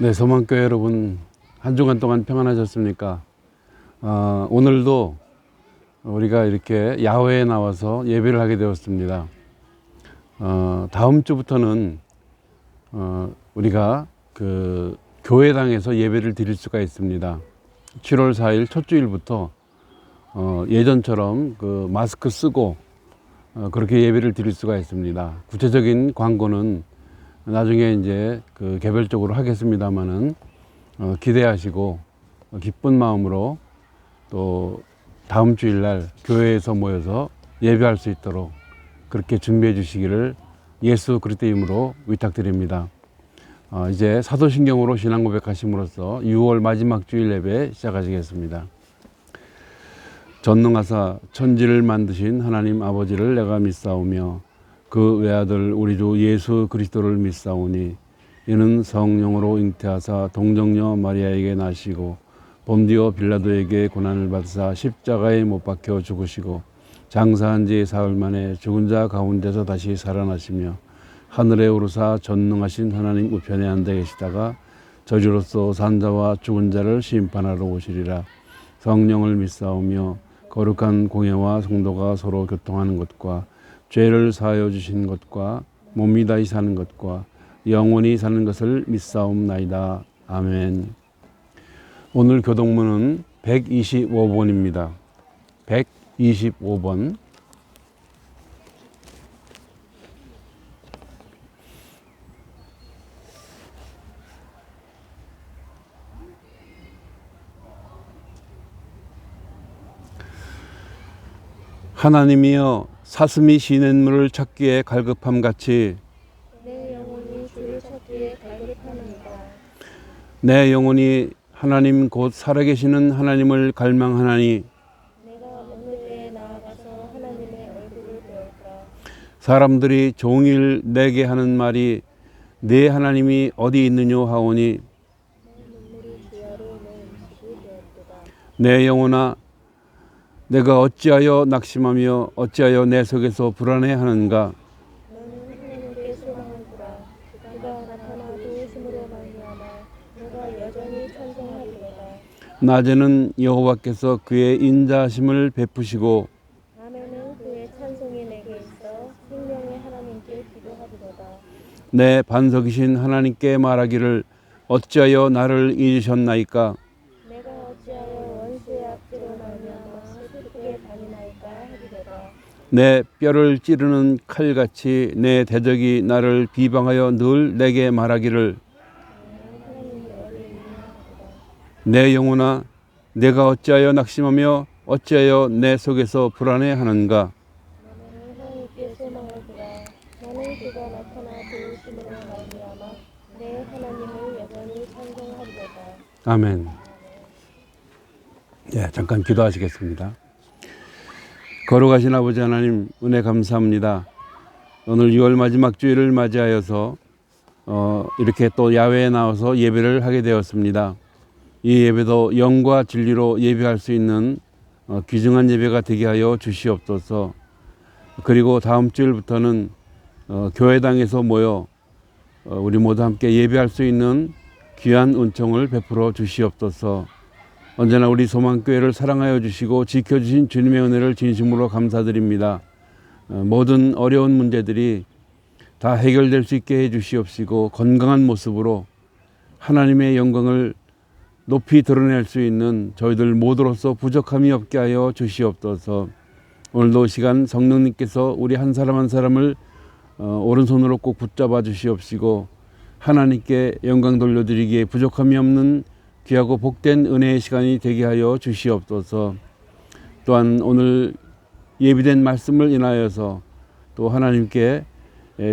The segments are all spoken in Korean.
네, 소망교회 여러분, 한 주간 동안 평안하셨습니까? 오늘도 우리가 이렇게 야외에 나와서 예배를 하게 되었습니다. 다음 주부터는 우리가 그 교회당에서 예배를 드릴 수가 있습니다. 7월 4일 첫 주일부터 예전처럼 그 마스크 쓰고 그렇게 예배를 드릴 수가 있습니다. 구체적인 광고는 나중에 이제 그 개별적으로 하겠습니다만은 기대하시고 기쁜 마음으로 또 다음 주일날 교회에서 모여서 예배할 수 있도록 그렇게 준비해 주시기를 예수 그리스도의 이름으로 위탁드립니다. 이제 사도신경으로 신앙 고백하심으로써 6월 마지막 주일 예배 시작하시겠습니다. 전능하사 천지를 만드신 하나님 아버지를 내가 믿사오며 그 외아들 우리 주 예수 그리스도를 믿사오니 이는 성령으로 잉태하사 동정녀 마리아에게 나시고 본디오 빌라도에게 고난을 받으사 십자가에 못 박혀 죽으시고 장사한 지 사흘 만에 죽은 자 가운데서 다시 살아나시며 하늘에 오르사 전능하신 하나님 우편에 앉아 계시다가 저주로서 산자와 죽은 자를 심판하러 오시리라. 성령을 믿사오며 거룩한 공예와 성도가 서로 교통하는 것과 죄를 사하여 주신 것과 몸이 다시 사는 것과 영원히 사는 것을 믿사옵나이다. 아멘. 오늘 교동문은 125번입니다. 125번. 하나님이여 사슴이 시냇물을 찾기에 갈급함 같이 내 영혼이 주를 찾기에 갈급하나이다. 내 영혼이 하나님 곧 살아계시는 하나님을 갈망하나니 내가 어느 때에 나아가서 하나님의 얼굴을 배울까. 사람들이 종일 내게 하는 말이 네 하나님이 어디 있느냐 하오니 내 눈물이 주야로 내 음식이 되었도다. 내 영혼아 내가 어찌하여 낙심하며 어찌하여 내 속에서 불안해하는가. 너는 하나님께 소망을 두라. 그가 나타나 도우심으로 말미암아 내가 여전히 찬송하리로다. 낮에는 여호와께서 그의 인자하심을 베푸시고 밤에는 그의 찬송이 내게 있어 생명의 하나님께 기도하리로다. 내 반석이신 하나님께 말하기를 어찌하여 나를 잊으셨나이까. 내가 어찌하여 원수의 앞뒤로 말미암아 슬프게 다니나이까 하리로다. 내 뼈를 찌르는 칼같이 내 대적이 나를 비방하여 늘 내게 말하기를 하나님이 어디 있느냐 하리로다. 내 영혼아 내가 어찌하여 낙심하며 어찌하여 내 속에서 불안해하는가. 너는 하나님께 소망을 두라. 나는 그가 나타나 도우심으로 말미암아 내 하나님을 여전히 찬송하리로다. 아멘. 예, 잠깐 기도하시겠습니다. 거룩하신 아버지 하나님 은혜 감사합니다. 오늘 6월 마지막 주일을 맞이하여서 이렇게 또 야외에 나와서 예배를 하게 되었습니다. 이 예배도 영과 진리로 예배할 수 있는 귀중한 예배가 되게 하여 주시옵소서. 그리고 다음 주일부터는 교회당에서 모여 우리 모두 함께 예배할 수 있는 귀한 은총을 베풀어 주시옵소서. 언제나 우리 소망교회를 사랑하여 주시고 지켜주신 주님의 은혜를 진심으로 감사드립니다. 모든 어려운 문제들이 다 해결될 수 있게 해 주시옵시고 건강한 모습으로 하나님의 영광을 높이 드러낼 수 있는 저희들 모두로서 부족함이 없게 하여 주시옵소서. 오늘도 시간 성령님께서 우리 한 사람 한 사람을 오른손으로 꼭 붙잡아 주시옵시고 하나님께 영광 돌려드리기에 부족함이 없는 귀하고 복된 은혜의 시간이 되게 하여 주시옵소서. 또한 오늘 예비된 말씀을 인하여서 또 하나님께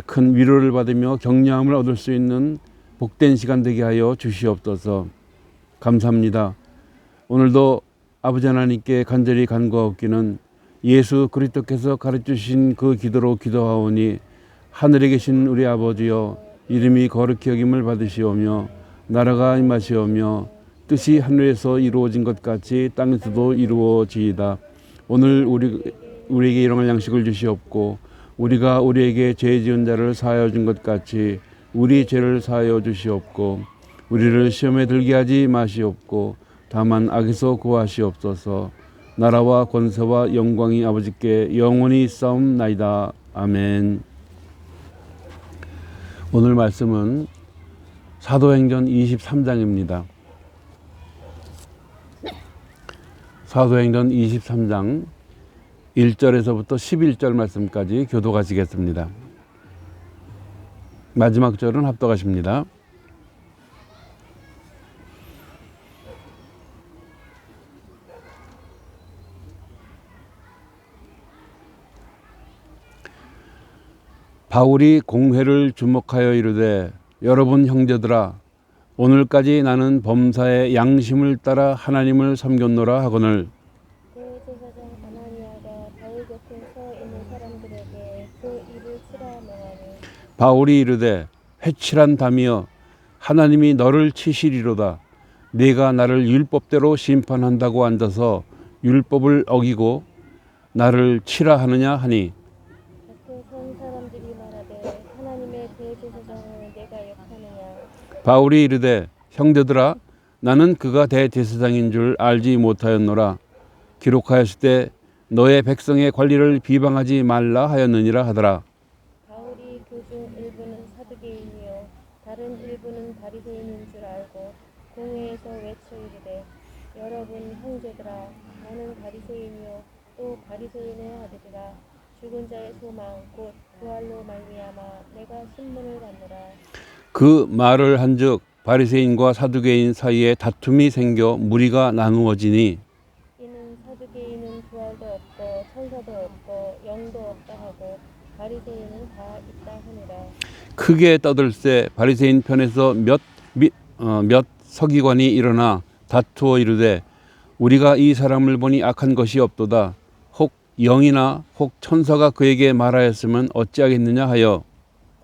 큰 위로를 받으며 격려함을 얻을 수 있는 복된 시간 되게 하여 주시옵소서. 감사합니다. 오늘도 아버지 하나님께 간절히 간구하옵기는 예수 그리스도께서 가르치신 그 기도로 기도하오니 하늘에 계신 우리 아버지여 이름이 거룩히 여김을 받으시오며 나라가 임하시오며 뜻이 하늘에서 이루어진 것 같이 땅에서도 이루어지이다. 오늘 우리에게 일용할 양식을 주시옵고 우리가 우리에게 죄 지은 자를 사하여 준 것 같이 우리 죄를 사하여 주시옵고 우리를 시험에 들게 하지 마시옵고 다만 악에서 구하시옵소서. 나라와 권세와 영광이 아버지께 영원히 싸움나이다. 아멘. 오늘 말씀은 사도행전 23장입니다. 사도행전 23장 1절에서부터 11절 말씀까지 교독하시겠습니다. 마지막 절은 합독하십니다. 바울이 공회를 주목하여 이르되 여러분 형제들아 오늘까지 나는 범사의 양심을 따라 하나님을 섬겼노라 하거늘 대제사장 아나니아가 바울 곁에 서 있는 사람들에게 그 일을 치라 명하니 바울이 이르되 회칠한 담이여 하나님이 너를 치시리로다. 네가 나를 율법대로 심판한다고 앉아서 율법을 어기고 나를 치라 하느냐 하니 곁에 선 사람들이 말하되 하나님의 대제사장을 내가 역하느냐. 바울이 이르되 형제들아 나는 그가 대제사장인 줄 알지 못하였노라. 기록하였을 때 너의 백성의 관리를 비방하지 말라 하였느니라 하더라. 바울이 그 중 일부는 사두개인이요 다른 일부는 바리새인인 줄 알고 공회에서 외쳐 이르되 여러분 형제들아 나는 바리새인이요 또 바리새인의 아들이라 죽은 자의 소망 곧 부활로 말미암아 내가 신문을 받노라. 그 말을 한즉 바리새인과 사두개인 사이에 다툼이 생겨 무리가 나누어지니 이는 사두개인은 부활도 없고 천사도 없고 영도 없다 하고 바리새인은 다 있다 하니라. 크게 떠들새 바리새인 편에서 몇 서기관이 일어나 다투어 이르되 우리가 이 사람을 보니 악한 것이 없도다. 혹 영이나 혹 천사가 그에게 말하였으면 어찌하겠느냐 하여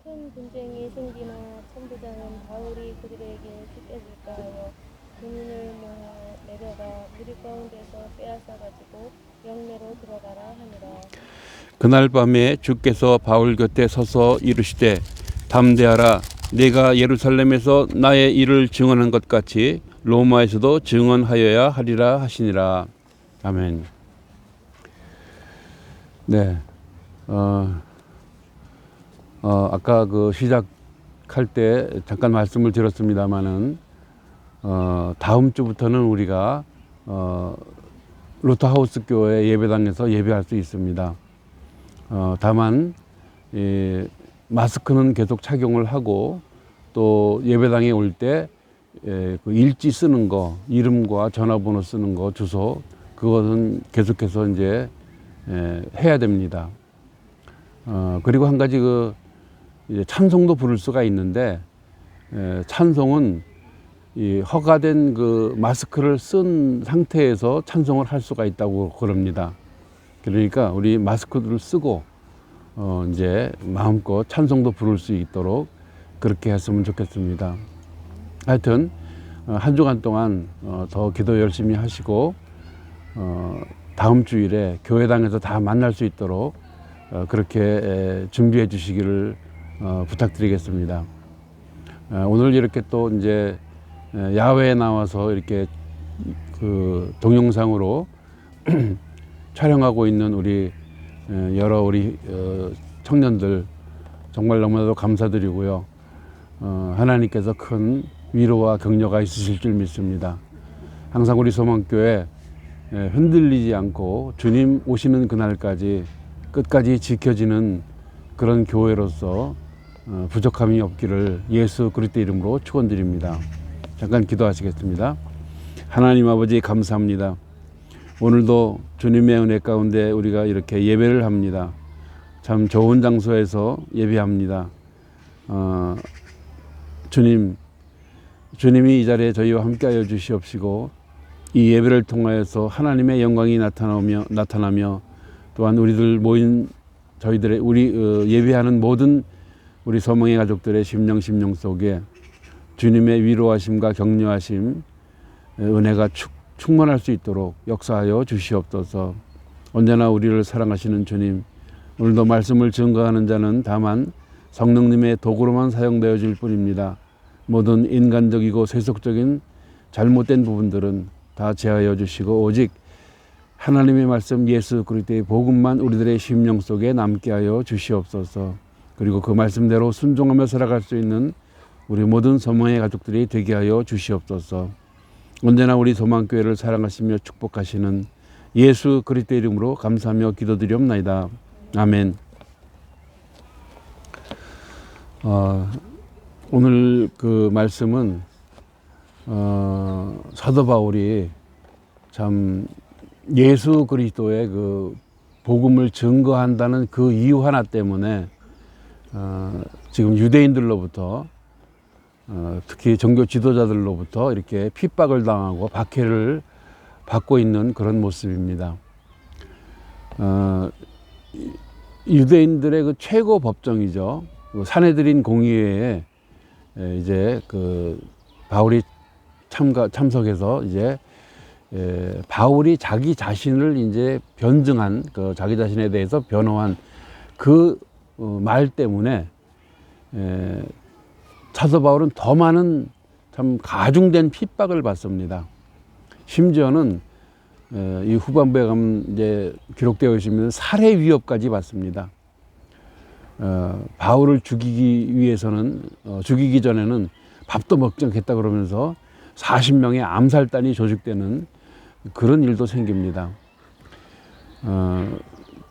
큰 분쟁이 생기나 천부장은 바울이 그들에게 찢겨질까 하여 군인을 명하여 내려가 무리 가운데서 빼앗아 가지고 영내로 들어가라 하니라. 그날 밤에 주께서 바울 곁에 서서 이르시되 담대하라. 네가 예루살렘에서 나의 일을 증언한 것 같이 로마에서도 증언하여야 하리라 하시니라. 아멘. 네. 아까 그 시작할 때 잠깐 말씀을 드렸습니다마는 다음 주부터는 우리가 루터하우스 교회 예배당에서 예배할 수 있습니다. 다만 마스크는 계속 착용을 하고 또 예배당에 올 때 그 일지 쓰는 거, 이름과 전화번호 쓰는 거, 주소 그것은 계속해서 이제 해야 됩니다. 그리고 한 가지 이제 찬송도 부를 수가 있는데 찬송은 이 허가된 그 마스크를 쓴 상태에서 찬송을 할 수가 있다고 그럽니다. 그러니까 우리 마스크를 쓰고 이제 마음껏 찬송도 부를 수 있도록 그렇게 했으면 좋겠습니다. 하여튼 한 주간 동안 더 기도 열심히 하시고 다음 주일에 교회당에서 다 만날 수 있도록 그렇게 준비해 주시기를 부탁드리겠습니다. 오늘 이렇게 또 이제 야외에 나와서 이렇게 그 동영상으로 촬영하고 있는 우리 여러 우리 청년들 정말 너무나도 감사드리고요. 하나님께서 큰 위로와 격려가 있으실 줄 믿습니다. 항상 우리 소망교회 흔들리지 않고 주님 오시는 그날까지 끝까지 지켜지는 그런 교회로서 부족함이 없기를 예수 그리스도 이름으로 축원드립니다. 잠깐 기도하시겠습니다. 하나님 아버지 감사합니다. 오늘도 주님의 은혜 가운데 우리가 이렇게 예배를 합니다. 참 좋은 장소에서 예배합니다. 주님이 이 자리에 저희와 함께하여 주시옵시고 이 예배를 통하여서 하나님의 영광이 나타나며 또한 우리들 모인 저희들의 예배하는 모든 우리 소망의 가족들의 심령 속에 주님의 위로하심과 격려하심 은혜가 충만할 수 있도록 역사하여 주시옵소서. 언제나 우리를 사랑하시는 주님, 오늘도 말씀을 증거하는 자는 다만 성령님의 도구로만 사용되어질 뿐입니다. 모든 인간적이고 세속적인 잘못된 부분들은 다 제하여 주시고 오직 하나님의 말씀 예수 그리스도의 복음만 우리들의 심령 속에 남게 하여 주시옵소서. 그리고 그 말씀대로 순종하며 살아갈 수 있는 우리 모든 소망의 가족들이 되게 하여 주시옵소서. 언제나 우리 소망교회를 사랑하시며 축복하시는 예수 그리스도의 이름으로 감사하며 기도드리옵나이다. 아멘. 오늘 그 말씀은 사도 바울이 참 예수 그리스도의 그 복음을 증거한다는 그 이유 하나 때문에 지금 유대인들로부터 특히 종교 지도자들로부터 이렇게 핍박을 당하고 박해를 받고 있는 그런 모습입니다. 유대인들의 그 최고 법정이죠. 그 산헤드린 공의회에 이제 그 바울이 참석해서 이제 바울이 자기 자신을 이제 변증한 그 자기 자신에 대해서 변호한 그 말 때문에 사도 바울은 더 많은 참 가중된 핍박을 받습니다. 심지어는 이 후반부에 가면 이제 기록되어 있으면 살해 위협까지 받습니다. 바울을 죽이기 위해서는 죽이기 전에는 밥도 먹지 않겠다 그러면서 40명의 암살단이 조직되는 그런 일도 생깁니다.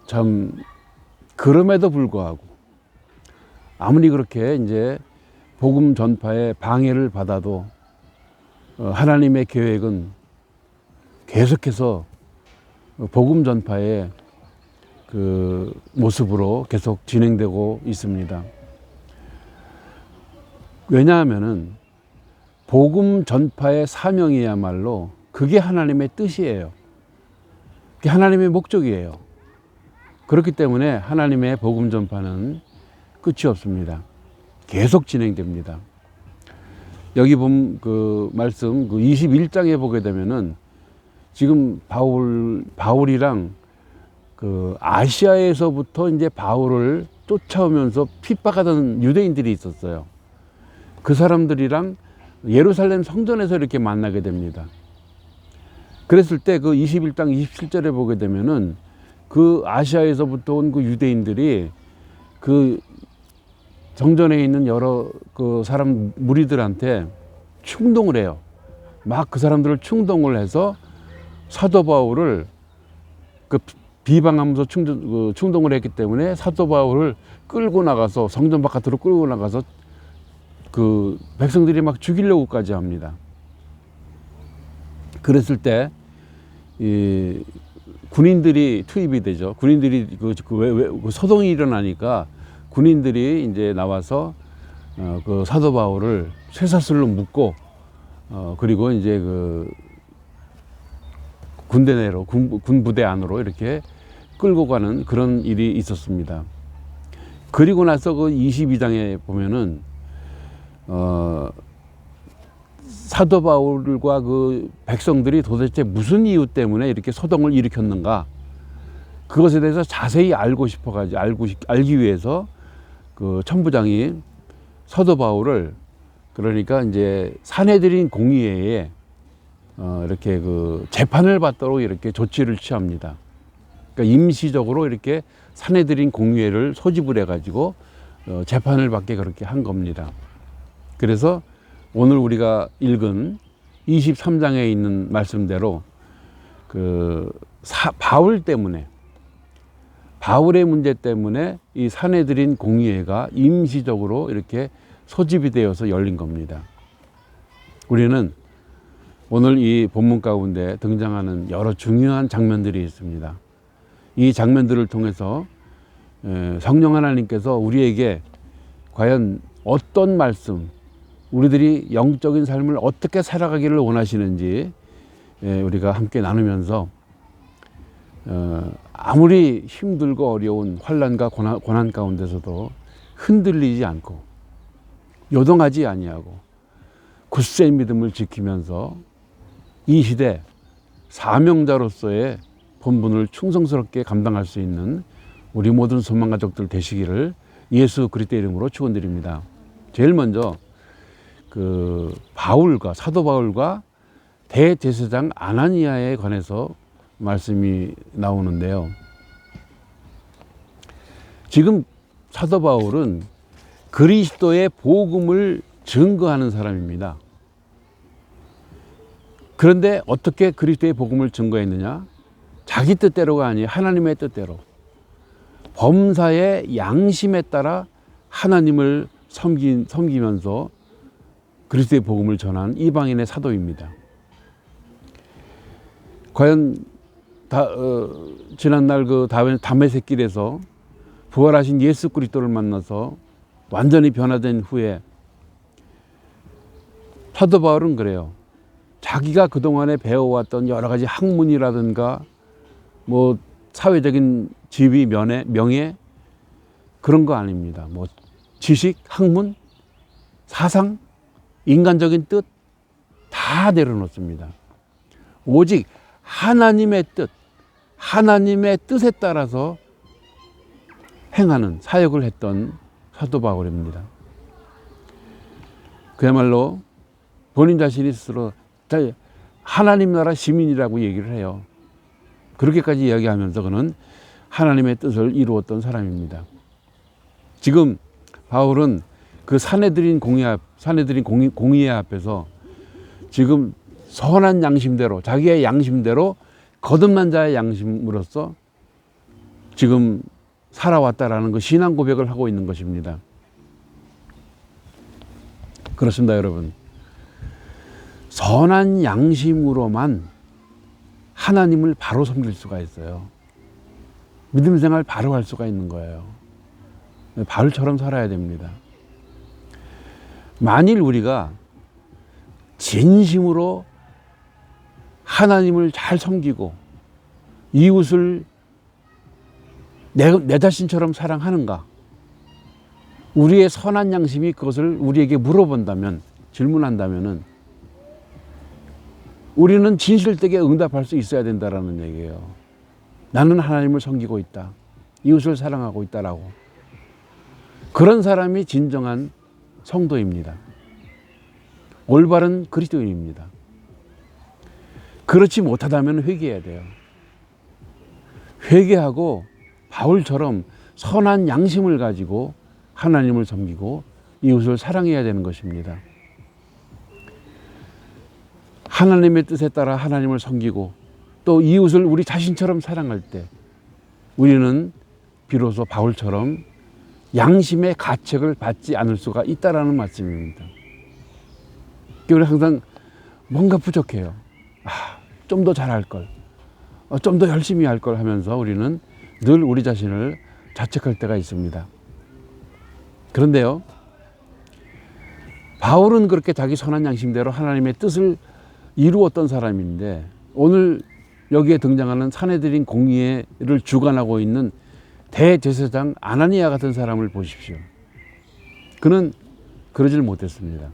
참 그럼에도 불구하고 아무리 그렇게 이제 복음 전파에 방해를 받아도 하나님의 계획은 계속해서 복음 전파의 그 모습으로 계속 진행되고 있습니다. 왜냐하면은 복음 전파의 사명이야말로 그게 하나님의 뜻이에요. 그게 하나님의 목적이에요. 그렇기 때문에 하나님의 복음 전파는 끝이 없습니다. 계속 진행됩니다. 여기 보면 그 말씀 그 21장에 보게 되면은 지금 바울이랑 그 아시아에서부터 이제 바울을 쫓아오면서 핍박하던 유대인들이 있었어요. 그 사람들이랑 예루살렘 성전에서 이렇게 만나게 됩니다. 그랬을 때 그 21장 27절에 보게 되면은 그 아시아에서부터 온 그 유대인들이 그 성전에 있는 여러 그 사람 무리들한테 충동을 해요. 막 그 사람들을 충동을 해서 사도 바울을 그 비방하면서 충동을 했기 때문에 사도 바울을 끌고 나가서 성전 바깥으로 끌고 나가서 그 백성들이 막 죽이려고까지 합니다. 그랬을 때 이 군인들이 투입이 되죠. 군인들이 그 소동이 일어나니까 군인들이 이제 나와서 그 사도 바울을 쇠사슬로 묶고 그리고 이제 그 군대 내로 군 부대 안으로 이렇게 끌고 가는 그런 일이 있었습니다. 그리고 나서 그 22장에 보면은 사도 바울과 그 백성들이 도대체 무슨 이유 때문에 이렇게 소동을 일으켰는가 그것에 대해서 자세히 알기 위해서 그 천부장이 사도 바울을 그러니까 이제 산헤드린 공의회에 이렇게 그 재판을 받도록 이렇게 조치를 취합니다. 그러니까 임시적으로 이렇게 산헤드린 공의회를 소집을 해가지고 재판을 받게 그렇게 한 겁니다. 그래서 오늘 우리가 읽은 23장에 있는 말씀대로 그 바울 때문에 바울의 문제 때문에 이 산헤드린 공의회가 임시적으로 이렇게 소집이 되어서 열린 겁니다. 우리는 오늘 이 본문 가운데 등장하는 여러 중요한 장면들이 있습니다. 이 장면들을 통해서 성령 하나님께서 우리에게 과연 어떤 말씀, 우리들이 영적인 삶을 어떻게 살아가기를 원하시는지 우리가 함께 나누면서 아무리 힘들고 어려운 환난과 고난 가운데서도 흔들리지 않고 요동하지 아니하고 굳센 믿음을 지키면서 이 시대 사명자로서의 본분을 충성스럽게 감당할 수 있는 우리 모든 소망가족들 되시기를 예수 그리스도의 이름으로 축원드립니다. 제일 먼저 그 바울과 사도 바울과 대제사장 아나니아에 관해서 말씀이 나오는데요. 지금 사도 바울은 그리스도의 복음을 증거하는 사람입니다. 그런데 어떻게 그리스도의 복음을 증거했느냐? 자기 뜻대로가 아니에요. 하나님의 뜻대로. 범사의 양심에 따라 하나님을 섬기면서 그리스도의 복음을 전한 이방인의 사도입니다. 과연 지난날 그 다메섹 길에서 부활하신 예수 그리스도를 만나서 완전히 변화된 후에 사도 바울은 그래요. 자기가 그동안에 배워왔던 여러 가지 학문이라든가 뭐 사회적인 지위, 명예 그런 거 아닙니다. 뭐 지식, 학문, 사상, 인간적인 뜻 다 내려놓습니다. 오직 하나님의 뜻에 따라서 행하는 사역을 했던 사도 바울입니다. 그야말로 본인 자신이 스스로 하나님 나라 시민이라고 얘기를 해요. 그렇게까지 이야기하면서 그는 하나님의 뜻을 이루었던 사람입니다. 지금 바울은 그 사내들인 공의회 앞에서 지금 선한 양심대로, 자기의 양심대로 거듭난 자의 양심으로서 지금 살아왔다라는 그 신앙 고백을 하고 있는 것입니다. 그렇습니다, 여러분. 선한 양심으로만 하나님을 바로 섬길 수가 있어요. 믿음 생활 바로 할 수가 있는 거예요. 바울처럼 살아야 됩니다. 만일 우리가 진심으로 하나님을 잘 섬기고 이웃을 내 자신처럼 사랑하는가? 우리의 선한 양심이 그것을 우리에게 물어본다면, 질문한다면은 우리는 진실되게 응답할 수 있어야 된다라는 얘기예요. 나는 하나님을 섬기고 있다. 이웃을 사랑하고 있다라고. 그런 사람이 진정한 성도입니다. 올바른 그리스도인입니다. 그렇지 못하다면 회개해야 돼요. 회개하고 바울처럼 선한 양심을 가지고 하나님을 섬기고 이웃을 사랑해야 되는 것입니다. 하나님의 뜻에 따라 하나님을 섬기고 또 이웃을 우리 자신처럼 사랑할 때 우리는 비로소 바울처럼 양심의 가책을 받지 않을 수가 있다라는 말씀입니다. 우리 항상 뭔가 부족해요. 좀 더 잘할 걸, 좀 더 열심히 할 걸 하면서 우리는 늘 우리 자신을 자책할 때가 있습니다. 그런데요, 바울은 그렇게 자기 선한 양심대로 하나님의 뜻을 이루었던 사람인데 오늘 여기에 등장하는 사내들인 공의회를 주관하고 있는 대제사장 아나니아 같은 사람을 보십시오. 그는 그러질 못했습니다.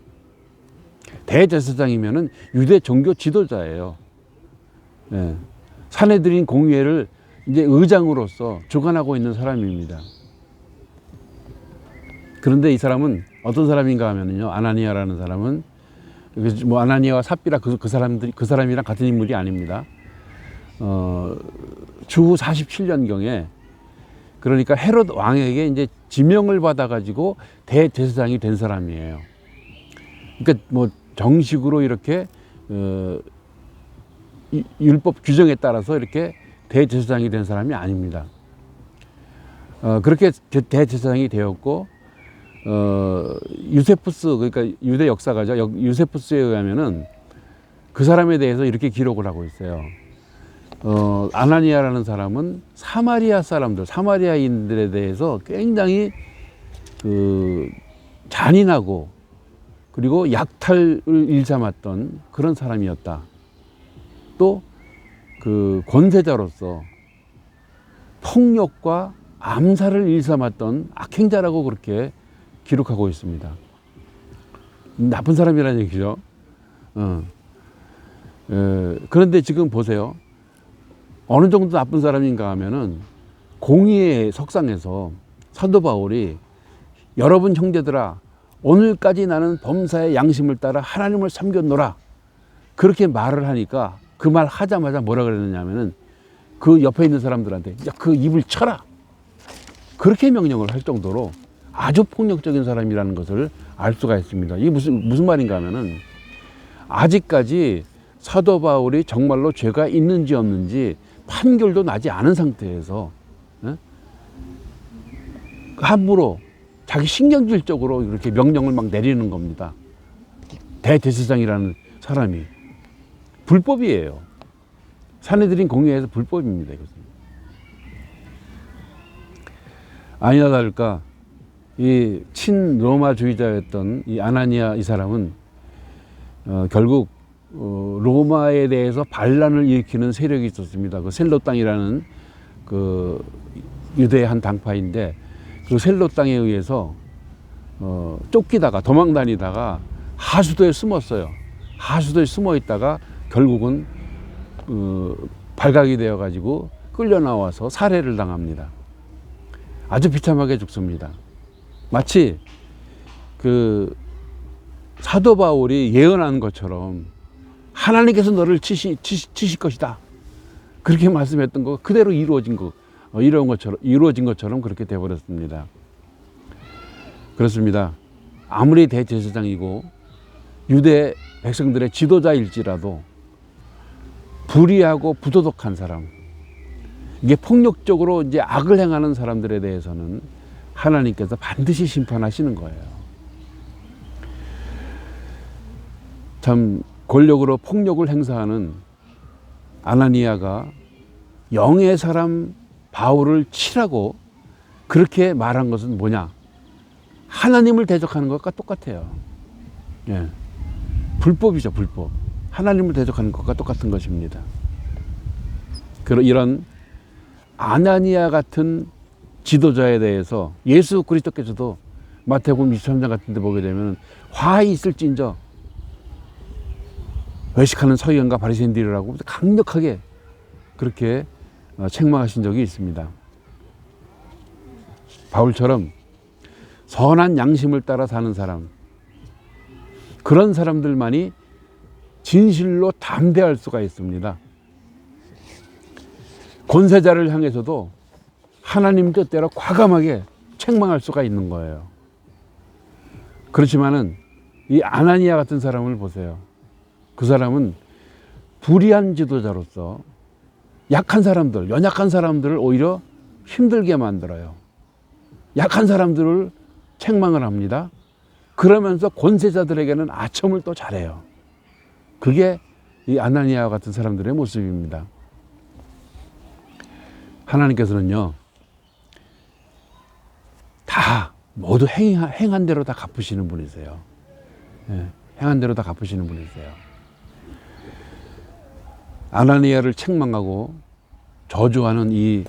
대제사장이면은 유대 종교 지도자예요. 네. 사내들인 공의회를 이제 의장으로서 주관하고 있는 사람입니다. 그런데 이 사람은 어떤 사람인가 하면요, 아나니아라는 사람은 뭐 아나니아와 삽비라 그 사람이랑 같은 인물이 아닙니다. 주후 47년경에 그러니까 헤롯 왕에게 이제 지명을 받아가지고 대제사장이 된 사람이에요. 그러니까 뭐 정식으로 이렇게 율법 규정에 따라서 이렇게 대제사장이 된 사람이 아닙니다. 그렇게 대제사장이 되었고 유세푸스, 그러니까 유대 역사가죠. 유세푸스에 의하면은 그 사람에 대해서 이렇게 기록을 하고 있어요. 아나니아라는 사람은 사마리아 사람들, 사마리아인들에 대해서 굉장히 잔인하고 그리고 약탈을 일삼았던 그런 사람이었다. 또 그 권세자로서 폭력과 암살을 일삼았던 악행자라고 그렇게 기록하고 있습니다. 나쁜 사람이라는 얘기죠. 그런데 지금 보세요. 어느 정도 나쁜 사람인가 하면은 공의의 석상에서 사도 바울이 여러분 형제들아 오늘까지 나는 범사의 양심을 따라 하나님을 섬겼노라. 그렇게 말을 하니까 그 말 하자마자 뭐라 그랬느냐면은 그 옆에 있는 사람들한테 야, 그 입을 쳐라. 그렇게 명령을 할 정도로 아주 폭력적인 사람이라는 것을 알 수가 있습니다. 이게 무슨 말인가 하면은 아직까지 사도 바울이 정말로 죄가 있는지 없는지 판결도 나지 않은 상태에서 함부로 자기 신경질적으로 이렇게 명령을 막 내리는 겁니다. 대제사장이라는 사람이. 불법이에요. 사내들인 공의회에서 불법입니다. 이것은. 아니나 다를까 이 친로마주의자였던 이 아나니아 이 사람은 결국 로마에 대해서 반란을 일으키는 세력이 있었습니다. 그 셀로 땅이라는 그 유대의 한 당파인데 그 셀로 땅에 의해서 쫓기다가 도망 다니다가 하수도에 숨었어요. 하수도에 숨어 있다가 결국은 발각이 되어 가지고 끌려 나와서 살해를 당합니다. 아주 비참하게 죽습니다. 마치 그 사도 바울이 예언한 것처럼 하나님께서 너를 치실 것이다. 그렇게 말씀했던 거 그대로 이루어진 것처럼 그렇게 되어버렸습니다. 그렇습니다. 아무리 대제사장이고 유대 백성들의 지도자일지라도 불의하고 부도덕한 사람, 이게 폭력적으로 이제 악을 행하는 사람들에 대해서는 하나님께서 반드시 심판하시는 거예요. 참 권력으로 폭력을 행사하는 아나니아가 영의 사람 바울을 치라고 그렇게 말한 것은 뭐냐? 하나님을 대적하는 것과 똑같아요. 예. 불법이죠, 불법. 하나님을 대적하는 것과 똑같은 것입니다. 이런 아나니아 같은 지도자에 대해서 예수 그리스도께서도 마태복음 23장 같은 데 보게 되면 화이 있을진저 외식하는 서기관과 바리새인들이라고 강력하게 그렇게 책망하신 적이 있습니다. 바울처럼 선한 양심을 따라 사는 사람, 그런 사람들만이 진실로 담대할 수가 있습니다. 권세자를 향해서도 하나님 뜻대로 과감하게 책망할 수가 있는 거예요. 그렇지만은 이 아나니아 같은 사람을 보세요. 그 사람은 불의한 지도자로서 약한 사람들, 연약한 사람들을 오히려 힘들게 만들어요. 약한 사람들을 책망을 합니다. 그러면서 권세자들에게는 아첨을 또 잘해요. 그게 이 아나니아 같은 사람들의 모습입니다. 하나님께서는요, 다 모두 행한 대로 다 갚으시는 분이세요. 예, 행한 대로 다 갚으시는 분이세요. 아나니아를 책망하고 저주하는 이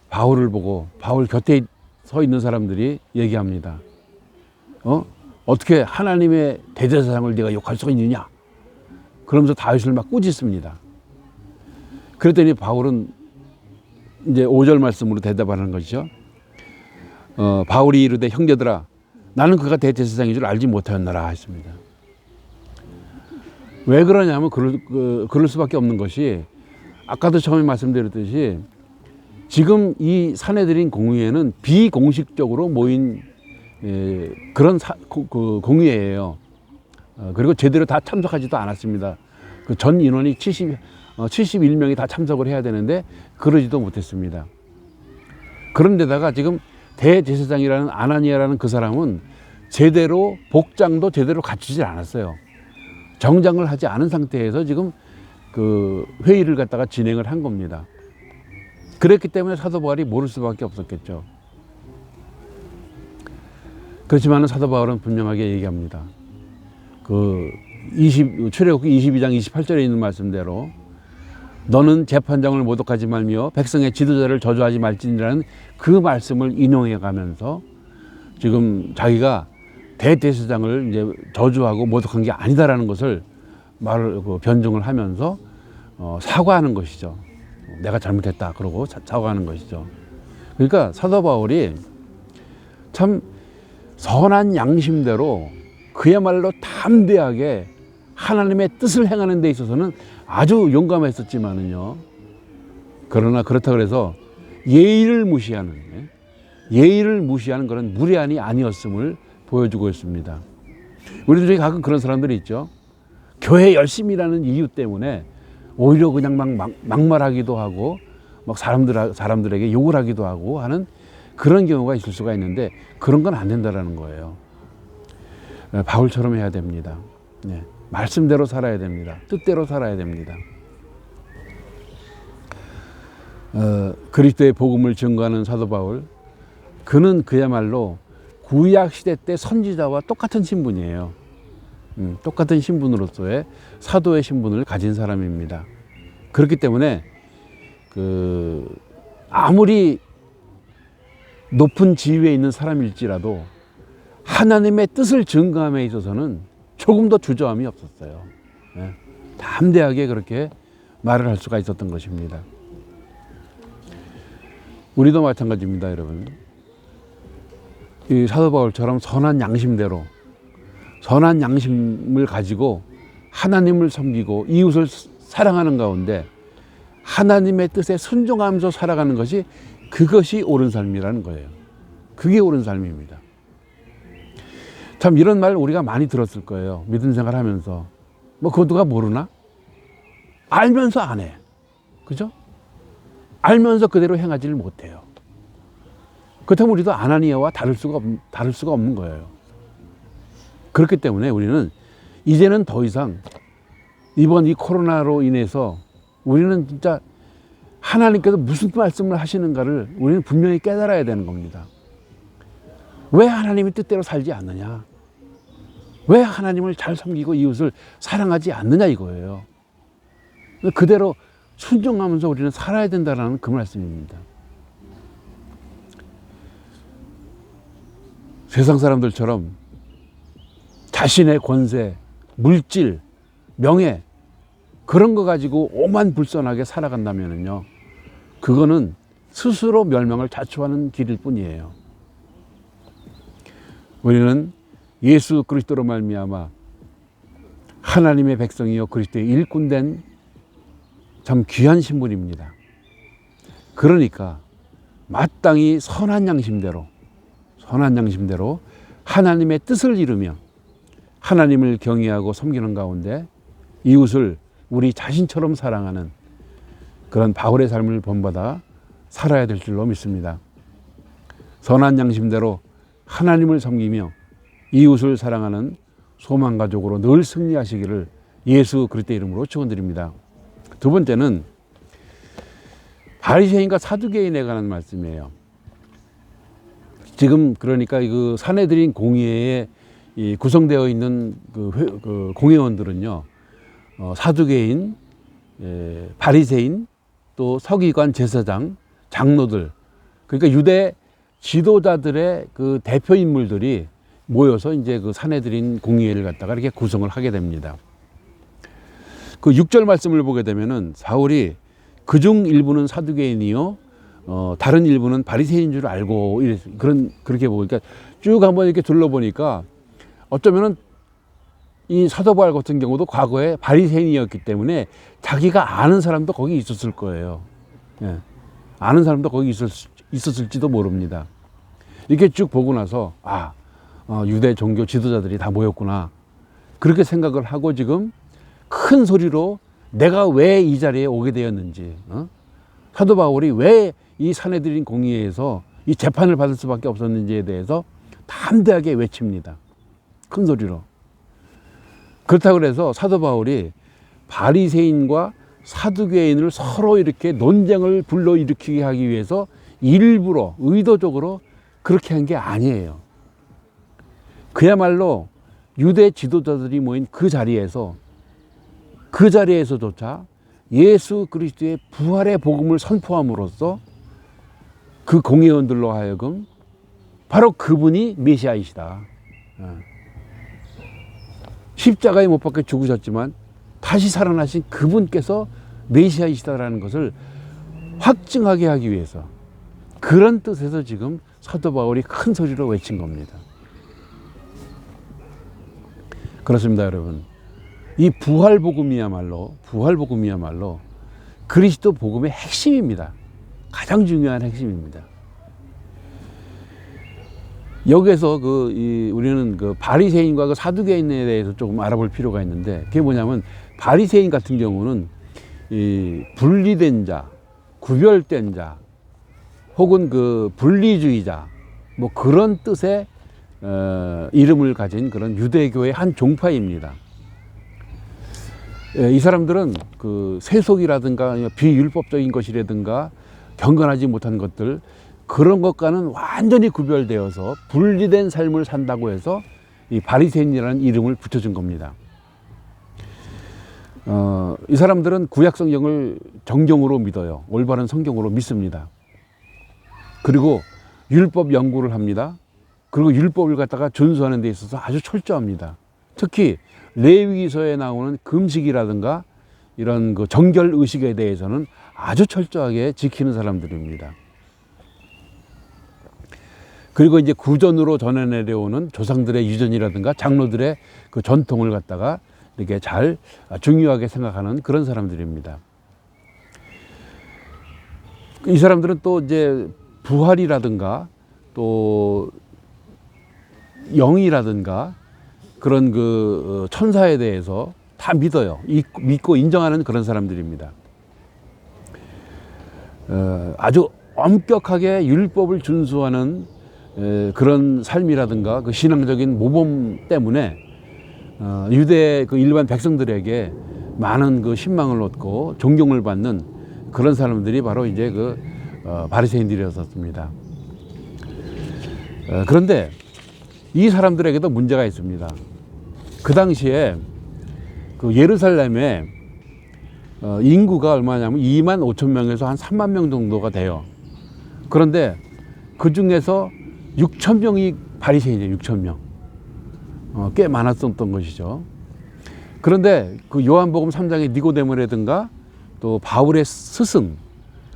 바울을 보고 바울 곁에 서 있는 사람들이 얘기합니다. 어떻게 하나님의 대제사장을 네가 욕할 수가 있느냐? 그러면서 다윗을 막 꾸짖습니다. 그랬더니 바울은 이제 5절 말씀으로 대답하는 것이죠. 바울이 이르되 형제들아 나는 그가 대제사장인 줄 알지 못하였노라 했습니다. 왜 그러냐면 그럴 수밖에 없는 것이 아까도 처음에 말씀드렸듯이 지금 이 사내들인 공의회는 비공식적으로 모인 그런 공의회예요. 그리고 제대로 다 참석하지도 않았습니다. 그 전 인원이 71명이 다 참석을 해야 되는데 그러지도 못했습니다. 그런데다가 지금 대제사장이라는 아나니아라는 그 사람은 제대로 복장도 제대로 갖추지 않았어요. 정장을 하지 않은 상태에서 지금 그 회의를 갖다가 진행을 한 겁니다. 그랬기 때문에 사도 바울이 모를 수밖에 없었겠죠. 그렇지만 사도 바울은 분명하게 얘기합니다. 출애굽기 22장 28절에 있는 말씀대로 너는 재판장을 모독하지 말며 백성의 지도자를 저주하지 말지니라는 그 말씀을 인용해 가면서 지금 자기가 대제사장을 이제 저주하고 모독한 게 아니다라는 것을 변증을 하면서 사과하는 것이죠. 내가 잘못했다 그러고 사과하는 것이죠. 그러니까 사도 바울이 참 선한 양심대로 그야말로 담대하게 하나님의 뜻을 행하는 데 있어서는 아주 용감했었지만은요. 그러나 그렇다고 해서 예의를 무시하는 그런 무례한이 아니었음을 보여주고 있습니다. 우리들 중에 가끔 그런 사람들이 있죠. 교회 열심히 일하는 이유 때문에 오히려 그냥 막 막말하기도 하고 막 사람들에게 욕을 하기도 하고 하는 그런 경우가 있을 수가 있는데 그런 건 안 된다라는 거예요. 바울처럼 해야 됩니다. 네. 말씀대로 살아야 됩니다. 뜻대로 살아야 됩니다. 그리스도의 복음을 증거하는 사도 바울, 그는 그야말로 구약 시대 때 선지자와 똑같은 신분이에요. 똑같은 신분으로서의 사도의 신분을 가진 사람입니다. 그렇기 때문에 아무리 높은 지위에 있는 사람일지라도 하나님의 뜻을 증거함에 있어서는 조금도 주저함이 없었어요. 담대하게 그렇게 말을 할 수가 있었던 것입니다. 우리도 마찬가지입니다, 여러분. 이 사도 바울처럼 선한 양심대로 선한 양심을 가지고 하나님을 섬기고 이웃을 사랑하는 가운데 하나님의 뜻에 순종하면서 살아가는 것이 그것이 옳은 삶이라는 거예요. 그게 옳은 삶입니다. 참 이런 말 우리가 많이 들었을 거예요. 믿음 생활하면서. 뭐 그거 누가 모르나? 알면서 안 해. 그죠? 알면서 그대로 행하지를 못해요. 그렇다면 우리도 아나니아와 다를 수가 없는 거예요. 그렇기 때문에 우리는 이제는 더 이상 이번 이 코로나로 인해서 우리는 진짜 하나님께서 무슨 말씀을 하시는가를 우리는 분명히 깨달아야 되는 겁니다. 왜 하나님의 뜻대로 살지 않느냐? 왜 하나님을 잘 섬기고 이웃을 사랑하지 않느냐 이거예요. 그대로 순종하면서 우리는 살아야 된다는 그 말씀입니다. 세상 사람들처럼 자신의 권세, 물질, 명예 그런 거 가지고 오만불선하게 살아간다면요, 그거는 스스로 멸망을 자초하는 길일 뿐이에요. 우리는 예수 그리스도로 말미암아 하나님의 백성이요 그리스도의 일꾼된 참 귀한 신분입니다. 그러니까 마땅히 선한 양심대로 하나님의 뜻을 이루며 하나님을 경외하고 섬기는 가운데 이웃을 우리 자신처럼 사랑하는 그런 바울의 삶을 본받아 살아야 될 줄로 믿습니다. 선한 양심대로 하나님을 섬기며 이웃을 사랑하는 소망가족으로 늘 승리하시기를 예수 그리스도의 이름으로 축원드립니다. 두 번째는 바리새인과 사두개인에 관한 말씀이에요. 지금 그러니까 그 산헤드린 공회에 구성되어 있는 그 공회원들은요, 사두개인, 바리새인, 또 서기관, 제사장, 장로들, 그러니까 유대 지도자들의 그 대표 인물들이 모여서 이제 그 산헤드린 공회를 갖다가 이렇게 구성을 하게 됩니다. 그 6절 말씀을 보게 되면은 사울이 그중 일부는 사두개인이요, 다른 일부는 바리새인인 줄 알고 그렇게 보니까 쭉 한번 이렇게 둘러보니까 어쩌면은 이 사도 바울 같은 경우도 과거에 바리새인이었기 때문에 자기가 아는 사람도 거기 있었을 거예요. 예. 아는 사람도 거기 있었을지도 모릅니다. 이렇게 쭉 보고 나서 유대 종교 지도자들이 다 모였구나 그렇게 생각을 하고 지금 큰 소리로 내가 왜 이 자리에 오게 되었는지, 사도 바울이 왜 이 산헤드린 공의회에서 이 재판을 받을 수밖에 없었는지에 대해서 담대하게 외칩니다. 큰 소리로. 그렇다고 해서 사도 바울이 바리새인과 사두개인을 서로 이렇게 논쟁을 불러일으키게 하기 위해서 일부러 의도적으로 그렇게 한 게 아니에요. 그야말로 유대 지도자들이 모인 그 자리에서조차 예수 그리스도의 부활의 복음을 선포함으로써 그 공회원들로 하여금 바로 그분이 메시아이시다. 십자가에 못 박혀 죽으셨지만 다시 살아나신 그분께서 메시아이시다라는 것을 확증하게 하기 위해서 그런 뜻에서 지금 사도 바울이 큰 소리로 외친 겁니다. 그렇습니다, 여러분. 이 부활복음이야말로 그리스도 복음의 핵심입니다. 가장 중요한 핵심입니다. 여기에서 우리는 그 바리새인과 그 사두개인에 대해서 조금 알아볼 필요가 있는데, 그게 뭐냐면 바리새인 같은 경우는 이 분리된 자, 구별된 자, 혹은 그 분리주의자, 뭐 그런 뜻의 이름을 가진 그런 유대교의 한 종파입니다. 이 사람들은 그 세속이라든가 비율법적인 것이라든가 경건하지 못한 것들, 그런 것과는 완전히 구별되어서 분리된 삶을 산다고 해서 이 바리새인이라는 이름을 붙여준 겁니다. 이 사람들은 구약 성경을 정경으로 믿어요. 올바른 성경으로 믿습니다. 그리고 율법 연구를 합니다. 그리고 율법을 갖다가 준수하는 데 있어서 아주 철저합니다. 특히 레위기서에 나오는 금식이라든가 이런 그 정결 의식에 대해서는 아주 철저하게 지키는 사람들입니다. 그리고 이제 구전으로 전해 내려오는 조상들의 유전이라든가 장로들의 그 전통을 갖다가 이렇게 잘 중요하게 생각하는 그런 사람들입니다. 이 사람들은 또 이제 부활이라든가 또 영이라든가 그런 그 천사에 대해서 다 믿어요. 믿고 인정하는 그런 사람들입니다. 아주 엄격하게 율법을 준수하는 그런 삶이라든가 그 신앙적인 모범 때문에 유대 그 일반 백성들에게 많은 그 신망을 얻고 존경을 받는 그런 사람들이 바로 이제 그 바리새인들이었습니다. 그런데 이 사람들에게도 문제가 있습니다. 그 당시에 그 예루살렘에 인구가 얼마냐면 2만 5천 명에서 한 3만 명 정도가 돼요. 그런데 그 중에서 6천 명이 바리새인이에요. 6천 명. 꽤 많았었던 것이죠. 그런데 그 요한복음 3장의 니고데모라든가 또 바울의 스승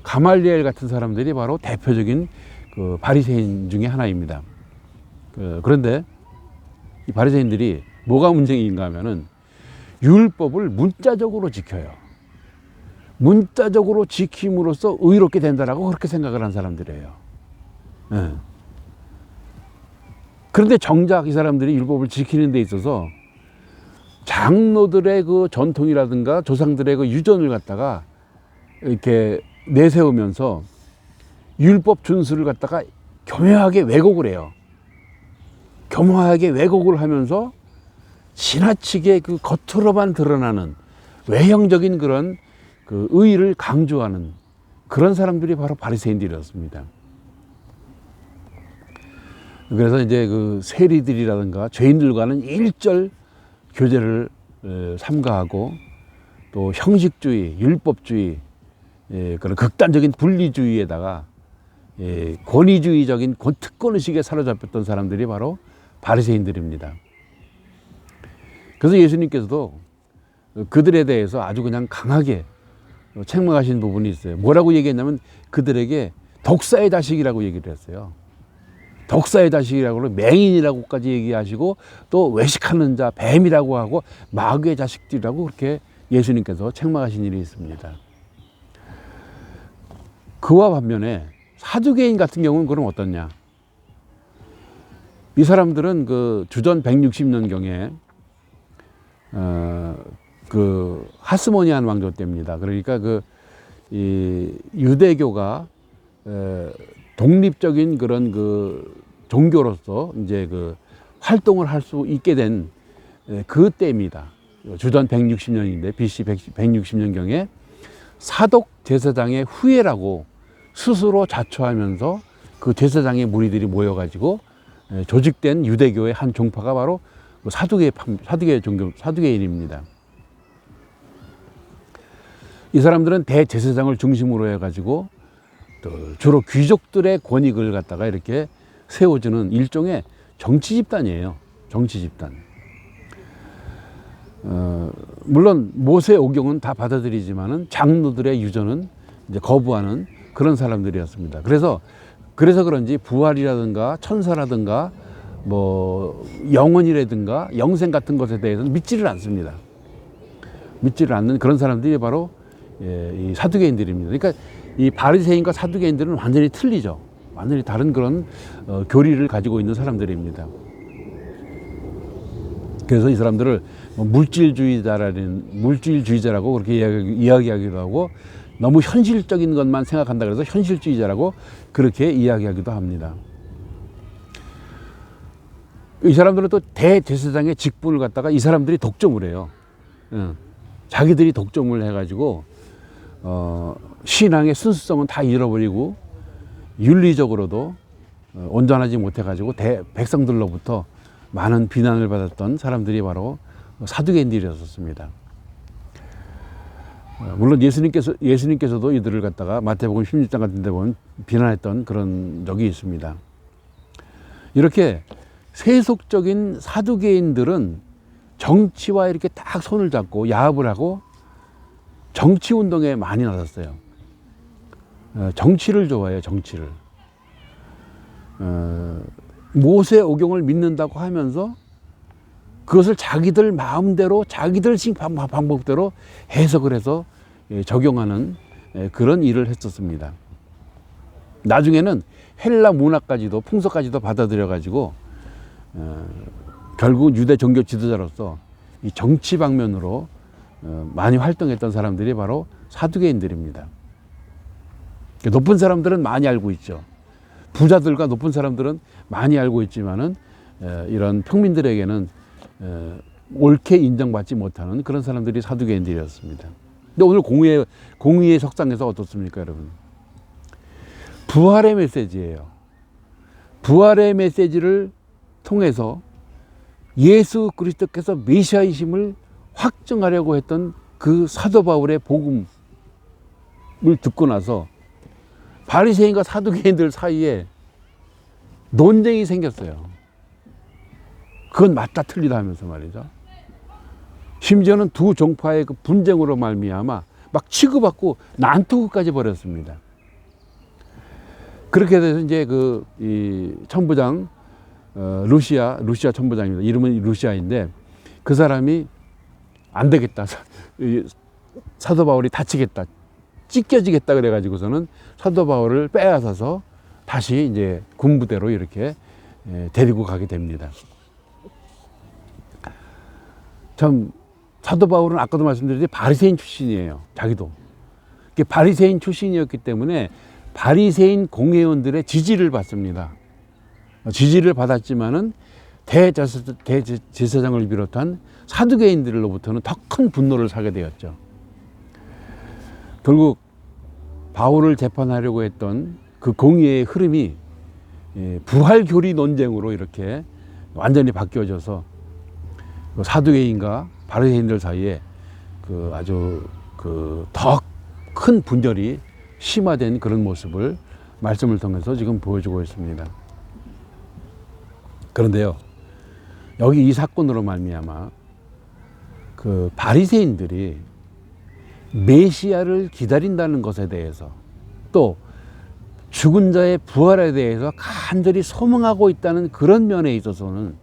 가말리엘 같은 사람들이 바로 대표적인 그 바리새인 중에 하나입니다. 그런데 이 바리새인들이 뭐가 문제인가 하면은 율법을 문자적으로 지켜요. 문자적으로 지킴으로써 의롭게 된다라고 그렇게 생각을 한 사람들이에요. 네. 그런데 정작 이 사람들이 율법을 지키는 데 있어서 장로들의 그 전통이라든가 조상들의 그 유전을 갖다가 이렇게 내세우면서 율법 준수를 갖다가 교묘하게 왜곡을 해요. 교묘하게 왜곡을 하면서 지나치게 그 겉으로만 드러나는 외형적인 그런 그 의의를 강조하는 그런 사람들이 바로 바리새인들이었습니다. 그래서 이제 그 세리들이라든가 죄인들과는 일절 교제를 삼가하고 또 형식주의, 율법주의, 그런 극단적인 분리주의에다가 권위주의적인 특권의식에 사로잡혔던 사람들이 바로 바리새인들입니다. 그래서 예수님께서도 그들에 대해서 아주 그냥 강하게 책망하신 부분이 있어요. 뭐라고 얘기했냐면 그들에게 독사의 자식이라고 얘기를 했어요. 독사의 자식이라고 맹인이라고까지 얘기하시고 또 외식하는 자, 뱀이라고 하고 마귀의 자식들이라고 그렇게 예수님께서 책망하신 일이 있습니다. 그와 반면에 사두개인 같은 경우는 그럼 어떻냐? 이 사람들은 그 주전 160년경에 그 하스모니안 왕조 때입니다. 그러니까 이 유대교가 독립적인 그런 그 종교로서 이제 그 활동을 할 수 있게 된 그 때입니다. 주전 160년인데 BC 160년경에 사독 제사장의 후예라고 스스로 자처하면서 그 제사장의 무리들이 모여가지고 조직된 유대교의 한 종파가 바로 사두개 종교, 사두개인입니다. 이 사람들은 대제사장을 중심으로 해가지고 또 주로 귀족들의 권익을 갖다가 이렇게 세워주는 일종의 정치 집단이에요. 정치 집단. 물론 모세 오경은 다 받아들이지만은 장로들의 유전은 이제 거부하는 그런 사람들이었습니다. 그래서 그런지 부활이라든가 천사라든가 뭐 영혼이라든가 영생 같은 것에 대해서는 믿지를 않습니다. 믿지를 않는 그런 사람들이 바로 이 사두개인들입니다. 그러니까 이 바리새인과 사두개인들은 완전히 틀리죠. 완전히 다른 그런 교리를 가지고 있는 사람들입니다. 그래서 이 사람들을 물질주의자라고 그렇게 이야기하기도 하고, 너무 현실적인 것만 생각한다 그래서 현실주의자라고 그렇게 이야기하기도 합니다. 이 사람들은 또 대제사장의 직분을 갖다가 이 사람들이 독점을 해요. 자기들이 독점을 해가지고 신앙의 순수성은 다 잃어버리고 윤리적으로도 온전하지 못해가지고 백성들로부터 많은 비난을 받았던 사람들이 바로 사두개인들이었습니다. 물론 예수님께서도 이들을 갖다가 마태복음 16장 같은 데 보면 비난했던 그런 적이 있습니다. 이렇게 세속적인 사두개인들은 정치와 이렇게 딱 손을 잡고 야합을 하고 정치 운동에 많이 나섰어요. 정치를 좋아해요, 정치를. 모세 오경을 믿는다고 하면서 그것을 자기들 마음대로, 자기들 방법대로 해석을 해서 적용하는 그런 일을 했었습니다. 나중에는 헬라 문화까지도, 풍속까지도 받아들여가지고 결국 유대 종교 지도자로서 이 정치 방면으로 많이 활동했던 사람들이 바로 사두개인들입니다. 높은 사람들은 많이 알고 있죠. 부자들과 높은 사람들은 많이 알고 있지만은 이런 평민들에게는 옳게 인정받지 못하는 그런 사람들이 사두개인들이었습니다. 근데 오늘 공의의 석상에서 어떻습니까, 여러분? 부활의 메시지예요. 부활의 메시지를 통해서 예수 그리스도께서 메시아이심을 확증하려고 했던 그 사도 바울의 복음을 듣고 나서 바리새인과 사두개인들 사이에 논쟁이 생겼어요. 그건 맞다 틀리다 하면서 말이죠. 심지어는 두 종파의 그 분쟁으로 말미암아 막 치고받고 난투까지 벌였습니다. 그렇게 돼서 이제 이 천부장 루시아 천부장입니다. 이름은 루시아인데 그 사람이 안 되겠다. 사도 바울이 다치겠다. 찢겨지겠다 그래가지고서는 사도 바울을 빼앗아서 다시 이제 군부대로 이렇게 데리고 가게 됩니다. 참 사도 바울은 아까도 말씀드렸듯이 바리새인 출신이에요. 자기도. 바리새인 출신이었기 때문에 바리새인 공회원들의 지지를 받습니다. 지지를 받았지만은 대제사장을 비롯한 사두개인들로부터는 더 큰 분노를 사게 되었죠. 결국 바울을 재판하려고 했던 그 공의의 흐름이 부활교리 논쟁으로 이렇게 완전히 바뀌어져서 사두개인과 바리새인들 사이에 아주 더 큰 분열이 심화된 그런 모습을 말씀을 통해서 지금 보여주고 있습니다. 그런데요, 여기 이 사건으로 말미암아 그 바리새인들이 메시아를 기다린다는 것에 대해서 또 죽은 자의 부활에 대해서 간절히 소망하고 있다는 그런 면에 있어서는